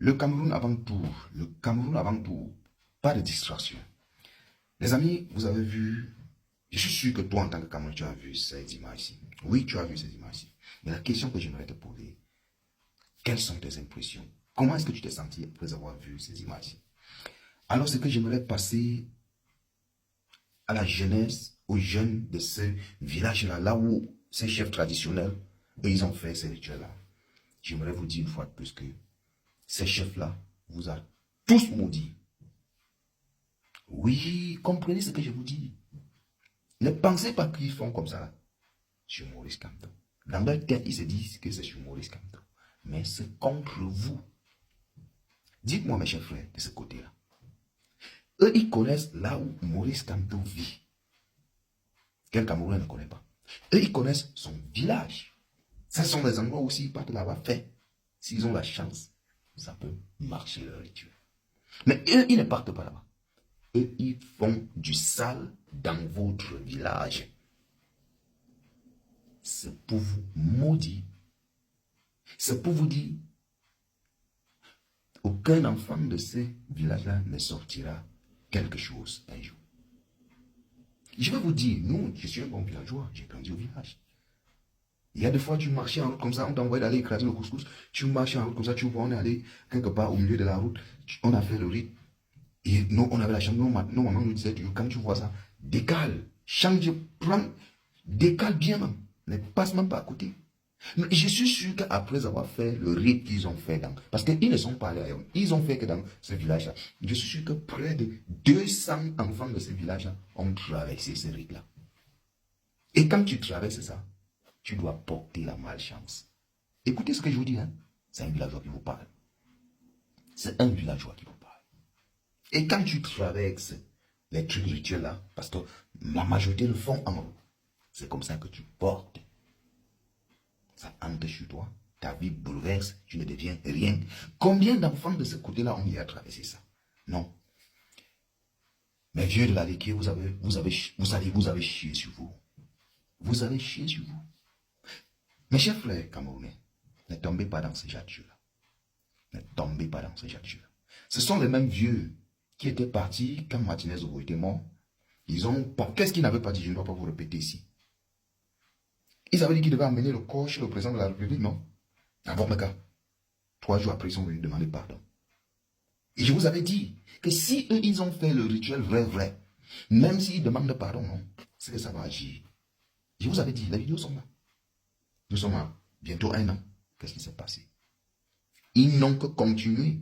Le Cameroun avant tout, pas de distraction. Les amis, vous avez vu, je suis sûr que toi en tant que Camerounais, tu as vu ces images-ci. Oui, tu as vu ces images-ci. Mais la question que j'aimerais te poser, quelles sont tes impressions? Comment est-ce que tu t'es senti après avoir vu ces images-ci? Alors, ce que j'aimerais passer à la jeunesse, aux jeunes de ce village-là, là où ces chefs traditionnels, eux, ils ont fait ces rituels-là. J'aimerais vous dire une fois de plus que ces chefs-là vous ont tous maudits. Oui, comprenez ce que je vous dis. Ne pensez pas qu'ils font comme ça sur Maurice Kamto. Dans leur tête, ils se disent que c'est sur Maurice Kamto. Mais c'est contre vous. Dites-moi, mes chers frères, de ce côté-là. Eux, ils connaissent là où Maurice Kamto vit. Quel Camerounais ne connaît pas. Eux, ils connaissent son village. Ce sont des endroits où s'ils partent là-bas, fait. S'ils ont la chance, ça peut marcher leur rituel. Mais eux, ils ne partent pas là-bas. Eux, ils font du sale dans votre village. C'est pour vous maudire. C'est pour vous dire, aucun enfant de ces villages-là ne sortira quelque chose un jour. Je vais vous dire, nous, je suis un bon villageois, j'ai grandi au village. Il y a des fois, tu marchais en route comme ça, on t'envoie d'aller écraser le couscous, tu marches en route comme ça, tu vois, on est allé quelque part au milieu de la route, on a fait le rite, et nous, on avait la chance, nos mamans nous disaient, quand tu vois ça, décale, change, prends, décale bien même, ne passe même pas à côté. Mais je suis sûr qu'après avoir fait le rite qu'ils ont fait parce qu'ils ne sont pas allés ailleurs, ils ont fait que dans ce village-là, je suis sûr que près de 200 enfants de ce village-là ont traversé ce rite-là. Et quand tu traverses ça, tu dois porter la malchance. Écoutez ce que je vous dis, hein? C'est un villageois qui vous parle. C'est un villageois qui vous parle. Et quand tu traverses les trucs rituels-là, parce que la majorité le font en haut, c'est comme ça que tu portes. Ça entre sur toi, ta vie bouleverse, tu ne deviens rien. Combien d'enfants de ce côté-là ont y à traverser ça? Non. Mais vieux de la Léquille, vous avez chié sur vous. Vous avez chié sur vous. Mes chers frères camerounais, ne tombez pas dans ce jardin-là. Ne tombez pas dans ce jardin-là. Ce sont les mêmes vieux qui étaient partis quand Martinez Zogo était mort. Ils ont... Qu'est-ce qu'ils n'avaient pas dit? Je ne dois pas vous répéter ici. Ils avaient dit qu'ils devaient amener le corps chez le président de la République, non? À votre cas. 3 jours après, ils sont venus demander pardon. Et je vous avais dit que si eux, ils ont fait le rituel vrai, même s'ils demandent pardon, non, c'est que ça va agir. Je vous avais dit, les vidéos sont là. Nous sommes à bientôt 1 an. Qu'est-ce qui s'est passé? Ils n'ont que continué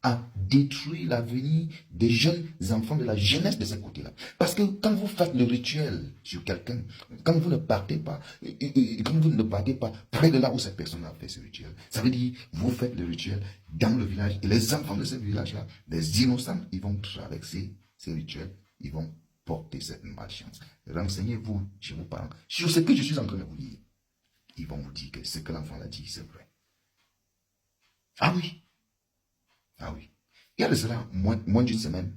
à détruire l'avenir des jeunes enfants, de la jeunesse de ce côté-là. Parce que quand vous faites le rituel sur quelqu'un, quand vous ne partez pas près de là où cette personne a fait ce rituel, ça veut dire vous faites le rituel dans le village et les enfants de ce village-là, les innocents, ils vont traverser ce rituel, ils vont porter cette malchance. Renseignez-vous chez vos parents sur ce que je suis en train de vous dire. Ils vont vous dire que ce que l'enfant a dit, c'est vrai. Ah oui. Ah oui. Il y a de cela, moins d'une semaine,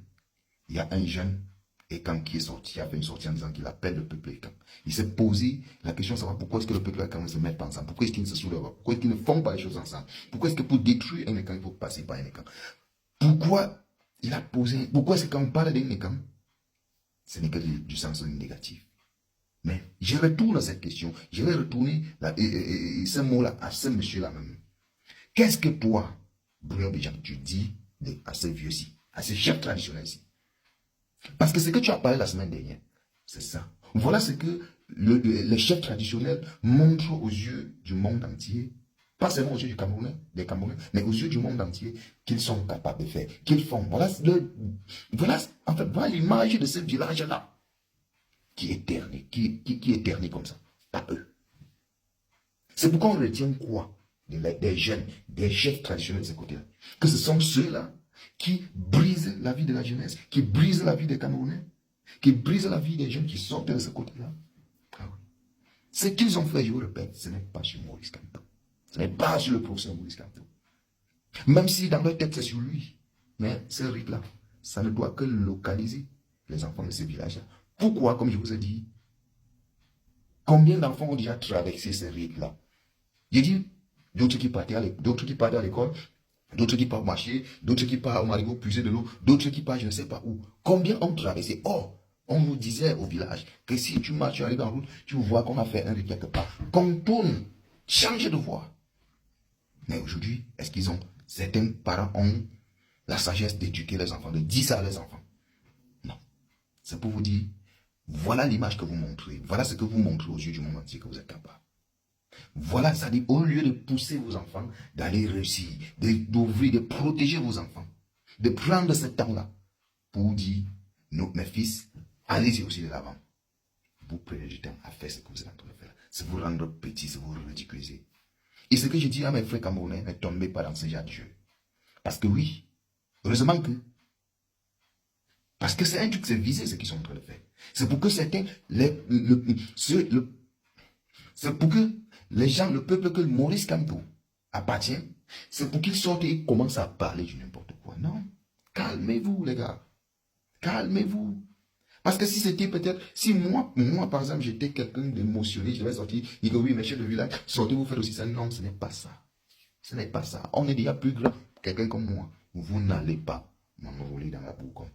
il y a un jeune Ekam qui est sorti, il a fait une sortie en disant qu'il appelle le peuple Ekam. Il s'est posé la question de savoir pourquoi est-ce que le peuple Ekam ne se met pas ensemble, pourquoi est-ce qu'ils ne se soulèvent pas, pourquoi est-ce qu'ils ne font pas les choses ensemble, pourquoi est-ce que pour détruire un Ekam, il faut passer par un Ekam. Pourquoi il a posé, pourquoi est-ce que quand on parle d'un Ekam, ce n'est que du sens négatif. Mais je retourne à cette question, je vais retourner ce mot-là à ce monsieur-là même. Qu'est-ce que toi, Bruno Béjan, tu dis à ce vieux-ci, à ce chef traditionnel-ci? Parce que ce que tu as parlé la semaine dernière, c'est ça. Voilà ce que le chef traditionnel montre aux yeux du monde entier, pas seulement aux yeux des Camerounais, mais aux yeux du monde entier, qu'ils sont capables de faire, qu'ils font. Voilà l'image de ce village-là, qui est terni, qui est terni comme ça, pas eux. C'est pourquoi on retient quoi? Des jeunes, des chefs traditionnels de ce côté-là. Que ce sont ceux-là qui brisent la vie de la jeunesse, qui brisent la vie des Camerounais, qui brisent la vie des jeunes qui sortent de ce côté-là. Ah oui. Ce qu'ils ont fait, je vous répète, ce n'est pas sur Maurice Kamto. Ce n'est pas sur le professeur Maurice Kamto. Même si dans leur tête c'est sur lui. Mais ce rite-là, ça ne doit que localiser les enfants de ce village-là. Pourquoi, comme je vous ai dit, combien d'enfants ont déjà traversé ce rite-là? J'ai dit, d'autres qui partaient à l'école, d'autres qui partent marcher, d'autres qui partent au marigot puiser de l'eau, d'autres qui partent je ne sais pas où. Combien ont traversé? Or, on nous disait au village que si tu marches, tu arrives en route, tu vois qu'on a fait un riz quelque part. Qu'on tourne, change de voie. Mais aujourd'hui, est-ce qu'ils ont, certains parents ont la sagesse d'éduquer les enfants, de dire ça à leurs enfants? Non. C'est pour vous dire, voilà l'image que vous montrez, voilà ce que vous montrez aux yeux du monde entier que vous êtes capable. Voilà, ça dit, au lieu de pousser vos enfants, d'aller réussir, d'ouvrir, de protéger vos enfants, de prendre ce temps-là pour dire, non, mes fils, allez-y aussi de l'avant. Vous prenez du temps à faire ce que vous êtes en train de faire. C'est vous rendre petit, c'est vous ridiculiser. Et ce que je dis à mes frères camerounais, ne tombez pas dans ce genre de jeu. Parce que oui, heureusement que, parce que c'est un truc, c'est visé ce qu'ils sont en train de faire. C'est pour que certains, c'est pour que les gens, le peuple que Maurice Kamto appartient, c'est pour qu'ils sortent et commencent à parler du n'importe quoi. Non, calmez-vous les gars, calmez-vous. Parce que si c'était peut-être, si moi par exemple, j'étais quelqu'un d'émotionné, je devais sortir, il dit oui, mes chefs de village, sortez vous faire aussi ça. Non, ce n'est pas ça. Ce n'est pas ça. On est déjà plus grand. Quelqu'un comme moi, vous n'allez pas m'enrouler dans la boue comme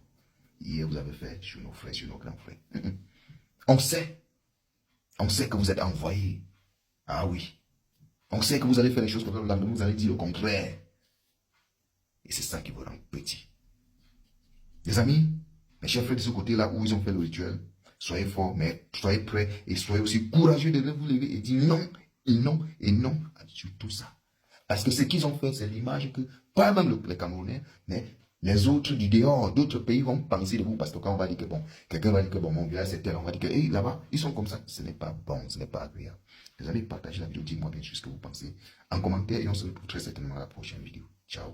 hier vous avez fait sur nos frères, sur nos grands frères. On sait. On sait que vous êtes envoyés. Ah oui. On sait que vous allez faire les choses comme ça, vous allez dire le contraire. Et c'est ça qui vous rend petit. Les amis, mes chers frères de ce côté-là où ils ont fait le rituel, soyez forts, mais soyez prêts et soyez aussi courageux de vous lever et dire non, et non, et non à tout ça. Parce que ce qu'ils ont fait, c'est l'image que, pas même les Camerounais, mais les autres du dehors, d'autres pays vont penser de vous. Parce que quand on va dire que bon, quelqu'un va dire que bon, mon village c'est tel, on va dire que hey, là-bas, ils sont comme ça. Ce n'est pas bon, ce n'est pas agréable. Les amis, partagez la vidéo, dites-moi bien sûr ce que vous pensez en commentaire et on se retrouve très certainement à la prochaine vidéo. Ciao.